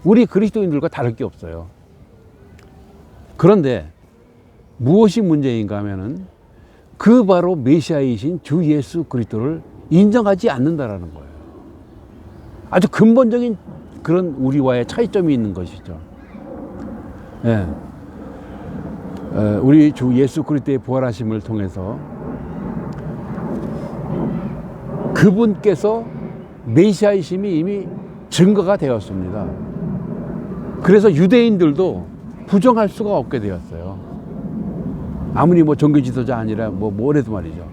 우리 그리스도인들과 다를 게 없어요. 그런데 무엇이 문제인가 하면은 그 바로 메시아이신 주 예수 그리스도를 인정하지 않는다라는 거예요. 아주 근본적인 그런 우리와의 차이점이 있는 것이죠. 예. 우리 주 예수 그리스도의 부활하심을 통해서 그분께서 메시아이심이 이미 증거가 되었습니다. 그래서 유대인들도 부정할 수가 없게 되었어요. 아무리 종교 지도자 아니라 뭐래도 말이죠.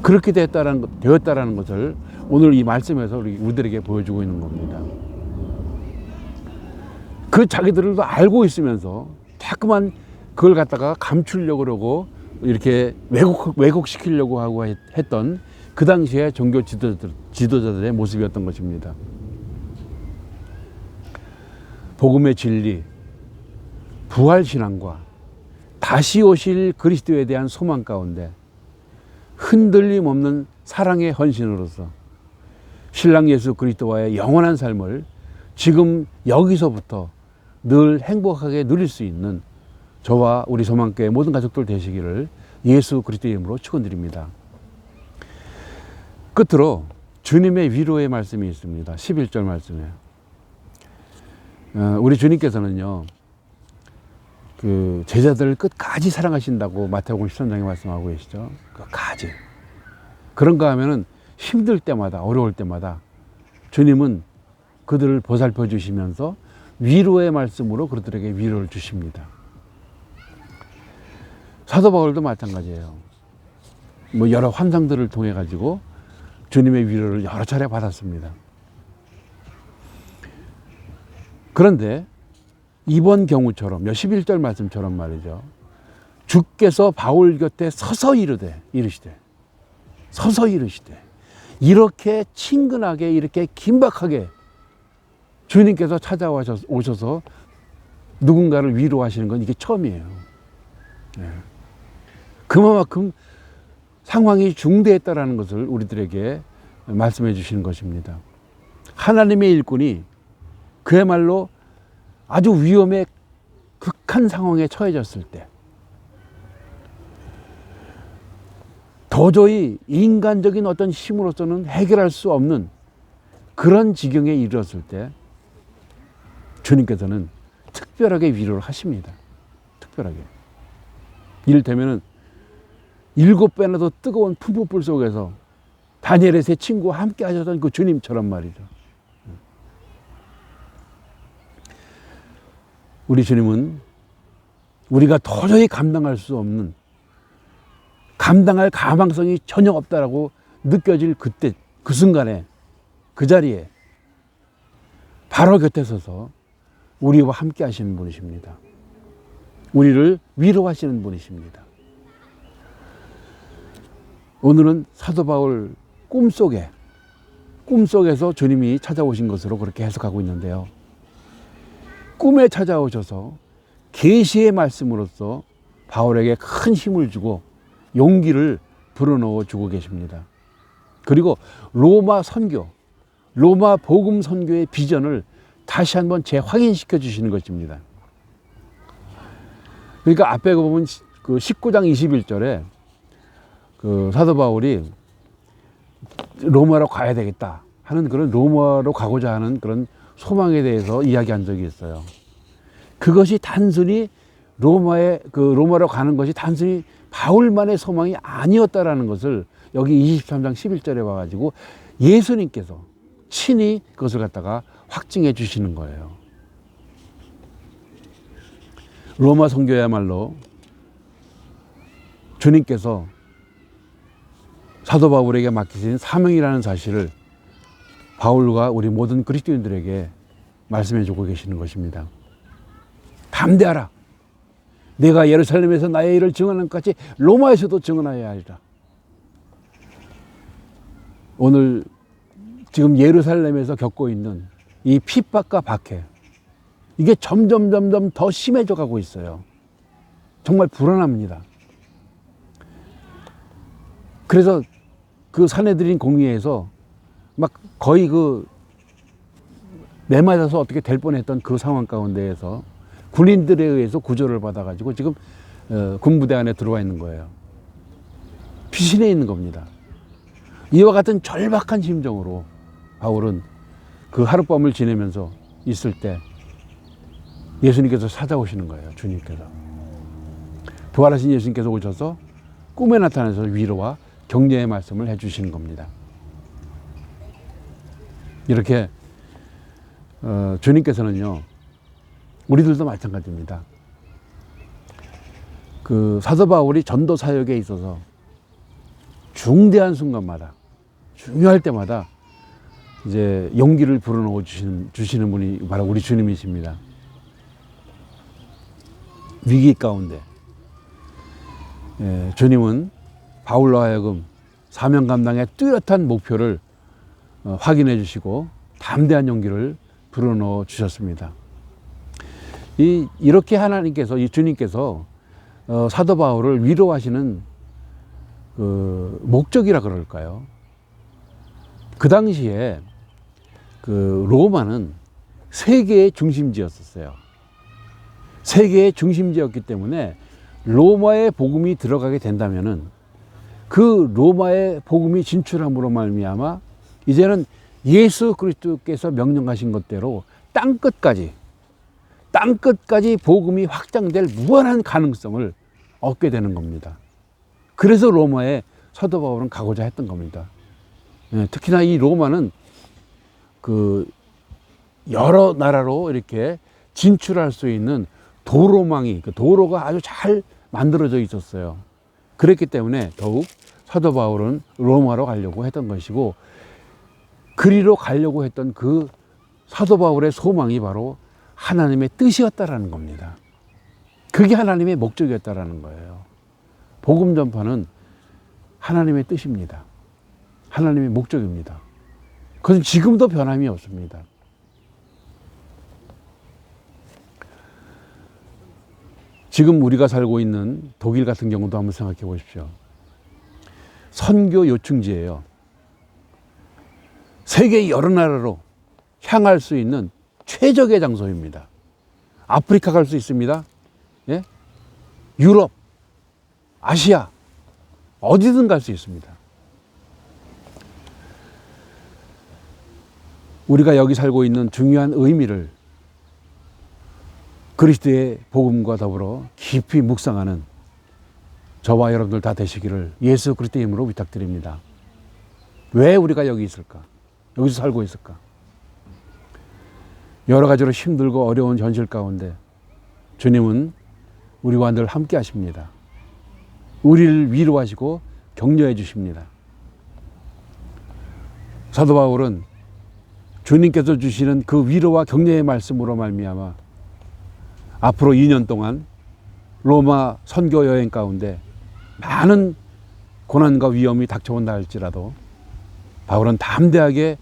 그렇게 되었다라는 것을 오늘 이 말씀에서 우리들에게 보여주고 있는 겁니다. 그 자기들도 알고 있으면서 자꾸만 그걸 갖다가 감추려고 그러고 이렇게 왜곡시키려고 하고 했던 그 당시에 종교 지도자들의 모습이었던 것입니다. 복음의 진리, 부활신앙과 다시 오실 그리스도에 대한 소망 가운데 흔들림 없는 사랑의 헌신으로서 신랑 예수 그리스도와의 영원한 삶을 지금 여기서부터 늘 행복하게 누릴 수 있는 저와 우리 소망교회 모든 가족들 되시기를 예수 그리스도 이름으로 축원드립니다. 끝으로 주님의 위로의 말씀이 있습니다. 11절 말씀에 우리 주님께서는요, 그 제자들을 끝까지 사랑하신다고 마태복음 13장에 말씀하고 계시죠. 끝까지. 그런가 하면은 힘들 때마다, 어려울 때마다 주님은 그들을 보살펴 주시면서 위로의 말씀으로 그들에게 위로를 주십니다. 사도 바울도 마찬가지예요. 뭐 여러 환상들을 통해 가지고 주님의 위로를 여러 차례 받았습니다. 그런데 이번 경우처럼 11절 말씀처럼 말이죠. 주께서 바울 곁에 서서 이르시되 이렇게 친근하게 이렇게 긴박하게 주님께서 찾아오셔서 누군가를 위로하시는 건 이게 처음이에요. 그만큼 상황이 중대했다라는 것을 우리들에게 말씀해 주시는 것입니다. 하나님의 일꾼이 그야말로 아주 위험에 극한 상황에 처해졌을 때, 도저히 인간적인 어떤 힘으로서는 해결할 수 없는 그런 지경에 이르렀을 때 주님께서는 특별하게 위로를 하십니다. 특별하게. 이를테면은 7배나 더 뜨거운 풍부불 속에서 다니엘의 세 친구와 함께 하셨던 그 주님처럼 말이죠. 우리 주님은 우리가 도저히 감당할 수 없는, 감당할 가망성이 전혀 없다라고 느껴질 그때, 그 순간에, 그 자리에 바로 곁에 서서 우리와 함께 하시는 분이십니다. 우리를 위로하시는 분이십니다. 오늘은 사도 바울 꿈속에서 주님이 찾아오신 것으로 그렇게 해석하고 있는데요. 꿈에 찾아오셔서 계시의 말씀으로써 바울에게 큰 힘을 주고 용기를 불어넣어 주고 계십니다. 그리고 로마 복음 선교의 비전을 다시 한번 재확인시켜 주시는 것입니다. 그러니까 앞에 보면 그 19장 21절에 그 사도 바울이 로마로 가야 되겠다 하는 그런, 로마로 가고자 하는 그런 소망에 대해서 이야기한 적이 있어요. 그것이 단순히 로마로 가는 것이 단순히 바울만의 소망이 아니었다라는 것을 여기 23장 11절에 와가지고 예수님께서 친히 그것을 갖다가 확증해 주시는 거예요. 로마 선교야말로 주님께서 사도 바울에게 맡기신 사명이라는 사실을 바울과 우리 모든 그리스도인들에게 말씀해 주고 계시는 것입니다. 담대하라. 내가 예루살렘에서 나의 일을 증언한 것 같이 로마에서도 증언하여야 하리라. 오늘 지금 예루살렘에서 겪고 있는 이 핍박과 박해, 이게 점점 더 심해져 가고 있어요. 정말 불안합니다. 그래서 그 사내들인 공의에서 막 거의 그 내맞아서 어떻게 될 뻔했던 그 상황 가운데에서 군인들에 의해서 구조를 받아가지고 지금 군부대 안에 들어와 있는 거예요. 피신해 있는 겁니다. 이와 같은 절박한 심정으로 바울은 그 하룻밤을 지내면서 있을 때 예수님께서 찾아오시는 거예요. 주님께서. 부활하신 예수님께서 오셔서 꿈에 나타나서 위로와 격려의 말씀을 해주시는 겁니다. 이렇게 주님께서는요, 우리들도 마찬가지입니다. 그 사도 바울이 전도 사역에 있어서 중대한 순간마다, 중요할 때마다 이제 용기를 불어넣어 주시는 분이 바로 우리 주님이십니다. 위기 가운데 주님은 바울로 하여금 사명 감당의 뚜렷한 목표를 확인해 주시고 담대한 용기를 불어넣어 주셨습니다. 이렇게 하나님께서, 이 주님께서 사도 바울을 위로하시는 그 목적이라 그럴까요? 그 당시에 그 로마는 세계의 중심지였었어요. 세계의 중심지였기 때문에 로마의 복음이 들어가게 된다면은 그 로마의 복음이 진출함으로 말미암아 이제는 예수 그리스도께서 명령하신 것대로 땅끝까지 복음이 확장될 무한한 가능성을 얻게 되는 겁니다. 그래서 로마에 사도 바울은 가고자 했던 겁니다. 특히나 이 로마는 그 여러 나라로 이렇게 진출할 수 있는 도로망이, 그 도로가 아주 잘 만들어져 있었어요. 그랬기 때문에 더욱 사도 바울은 로마로 가려고 했던 것이고, 그리로 가려고 했던 그 사도 바울의 소망이 바로 하나님의 뜻이었다라는 겁니다. 그게 하나님의 목적이었다라는 거예요. 복음 전파는 하나님의 뜻입니다. 하나님의 목적입니다. 그것은 지금도 변함이 없습니다. 지금 우리가 살고 있는 독일 같은 경우도 한번 생각해 보십시오. 선교 요충지예요. 세계 여러 나라로 향할 수 있는 최적의 장소입니다. 아프리카 갈 수 있습니다. 예? 유럽, 아시아, 어디든 갈 수 있습니다. 우리가 여기 살고 있는 중요한 의미를 그리스도의 복음과 더불어 깊이 묵상하는 저와 여러분들 다 되시기를 예수 그리스도의 이름으로 부탁드립니다. 왜 우리가 여기 있을까? 여기서 살고 있을까? 여러 가지로 힘들고 어려운 현실 가운데 주님은 우리와 늘 함께 하십니다. 우리를 위로하시고 격려해 주십니다. 사도 바울은 주님께서 주시는 그 위로와 격려의 말씀으로 말미암아 앞으로 2년 동안 로마 선교 여행 가운데 많은 고난과 위험이 닥쳐온다 할지라도 바울은 담대하게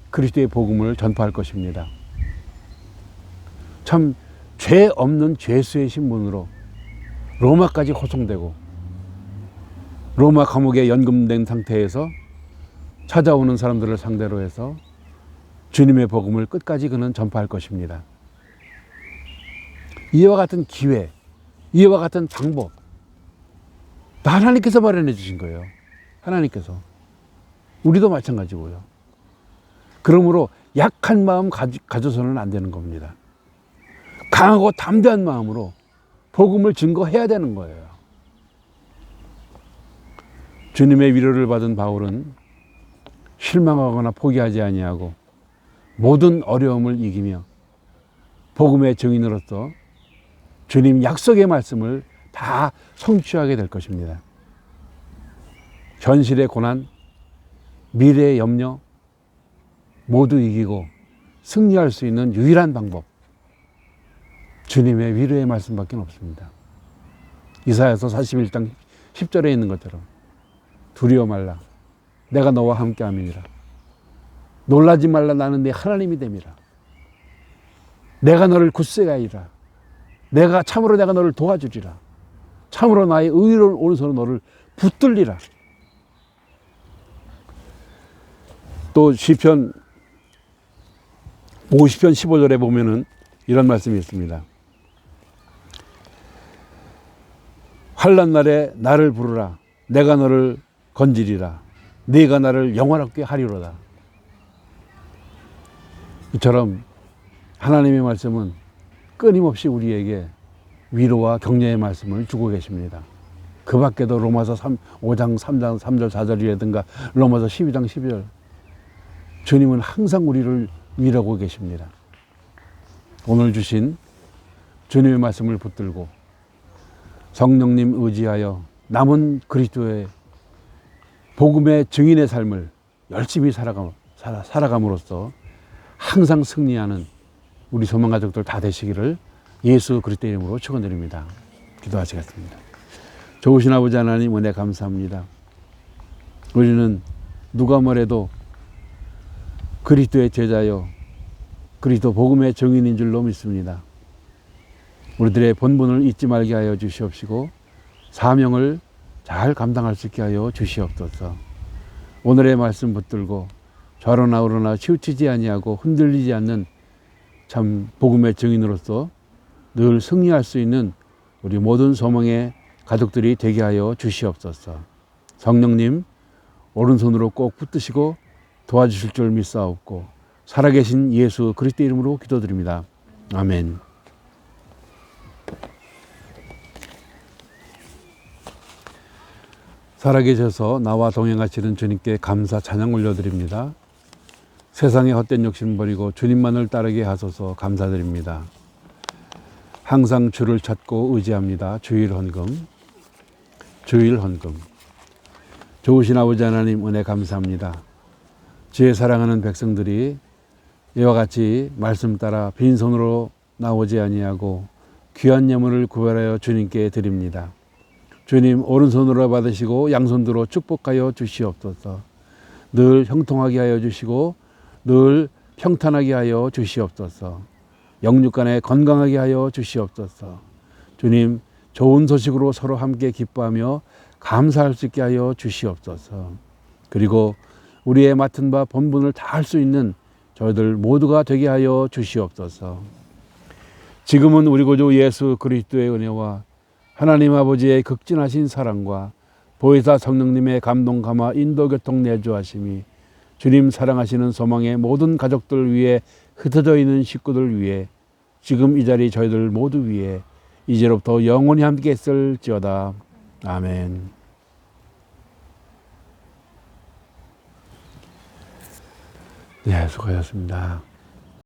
그리스도의 복음을 전파할 것입니다. 참 죄 없는 죄수의 신분으로 로마까지 호송되고 로마 감옥에 연금된 상태에서 찾아오는 사람들을 상대로 해서 주님의 복음을 끝까지 그는 전파할 것입니다. 이와 같은 기회, 이와 같은 방법 다 하나님께서 마련해 주신 거예요. 하나님께서. 우리도 마찬가지고요. 그러므로 약한 마음 가져서는 안 되는 겁니다. 강하고 담대한 마음으로 복음을 증거해야 되는 거예요. 주님의 위로를 받은 바울은 실망하거나 포기하지 아니하고 모든 어려움을 이기며 복음의 증인으로서 주님 약속의 말씀을 다 성취하게 될 것입니다. 현실의 고난, 미래의 염려 모두 이기고 승리할 수 있는 유일한 방법, 주님의 위로의 말씀밖에 없습니다. 이사야서 41장 10절에 있는 것처럼 두려워 말라, 내가 너와 함께 함이니라. 놀라지 말라, 나는 네 하나님이 됨이라. 내가 너를 굳세하리라. 참으로 내가 너를 도와주리라. 참으로 나의 의로운 오른손으로 너를 붙들리라. 또 시편 50편 15절에 보면은 이런 말씀이 있습니다. 환난 날에 나를 부르라. 내가 너를 건지리라. 네가 나를 영원하게 하리로다. 이처럼 하나님의 말씀은 끊임없이 우리에게 위로와 격려의 말씀을 주고 계십니다. 그 밖에도 로마서 5장 3장 3절 4절이라든가 로마서 12장 12절, 주님은 항상 우리를 위로하고 계십니다. 오늘 주신 주님의 말씀을 붙들고 성령님 의지하여 남은 그리스도의 복음의 증인의 삶을 열심히 살아감으로써 항상 승리하는 우리 소망가족들 다 되시기를 예수 그리스도의 이름으로 축원드립니다. 기도하시겠습니다. 좋으신 아버지 하나님, 은혜 감사합니다. 우리는 누가 뭐래도 그리스도의 제자요 그리스도 복음의 증인인 줄로 믿습니다. 우리들의 본분을 잊지 말게 하여 주시옵시고 사명을 잘 감당할 수 있게 하여 주시옵소서. 오늘의 말씀 붙들고 좌로나 우로나 치우치지 아니하고 흔들리지 않는 참 복음의 증인으로서 늘 승리할 수 있는 우리 모든 소망의 가족들이 되게 하여 주시옵소서. 성령님 오른손으로 꼭 붙드시고 도와주실 줄 믿사옵고 살아계신 예수 그리스도 이름으로 기도드립니다. 아멘. 살아계셔서 나와 동행하시는 주님께 감사 찬양 올려드립니다. 세상의 헛된 욕심 버리고 주님만을 따르게 하소서 감사드립니다. 항상 주를 찾고 의지합니다. 주일 헌금. 좋으신 아버지 하나님 은혜 감사합니다. 주의 사랑하는 백성들이 이와 같이 말씀 따라 빈손으로 나오지 아니하고 귀한 예물을 구별하여 주님께 드립니다. 주님 오른손으로 받으시고 양손으로 축복하여 주시옵소서. 늘 형통하게 하여 주시고 늘 평탄하게 하여 주시옵소서. 영육간에 건강하게 하여 주시옵소서. 주님 좋은 소식으로 서로 함께 기뻐하며 감사할 수 있게 하여 주시옵소서. 그리고 우리의 맡은 바 본분을 다할 수 있는 저희들 모두가 되게 하여 주시옵소서. 지금은 우리 구주 예수 그리스도의 은혜와 하나님 아버지의 극진하신 사랑과 보혜사 성령님의 감동 감화 인도 교통 내주하심이 주님 사랑하시는 소망의 모든 가족들 위해 흩어져 있는 식구들 위해 지금 이 자리 저희들 모두 위해 이제로부터 영원히 함께 있을지어다. 아멘. 네, 수고하셨습니다.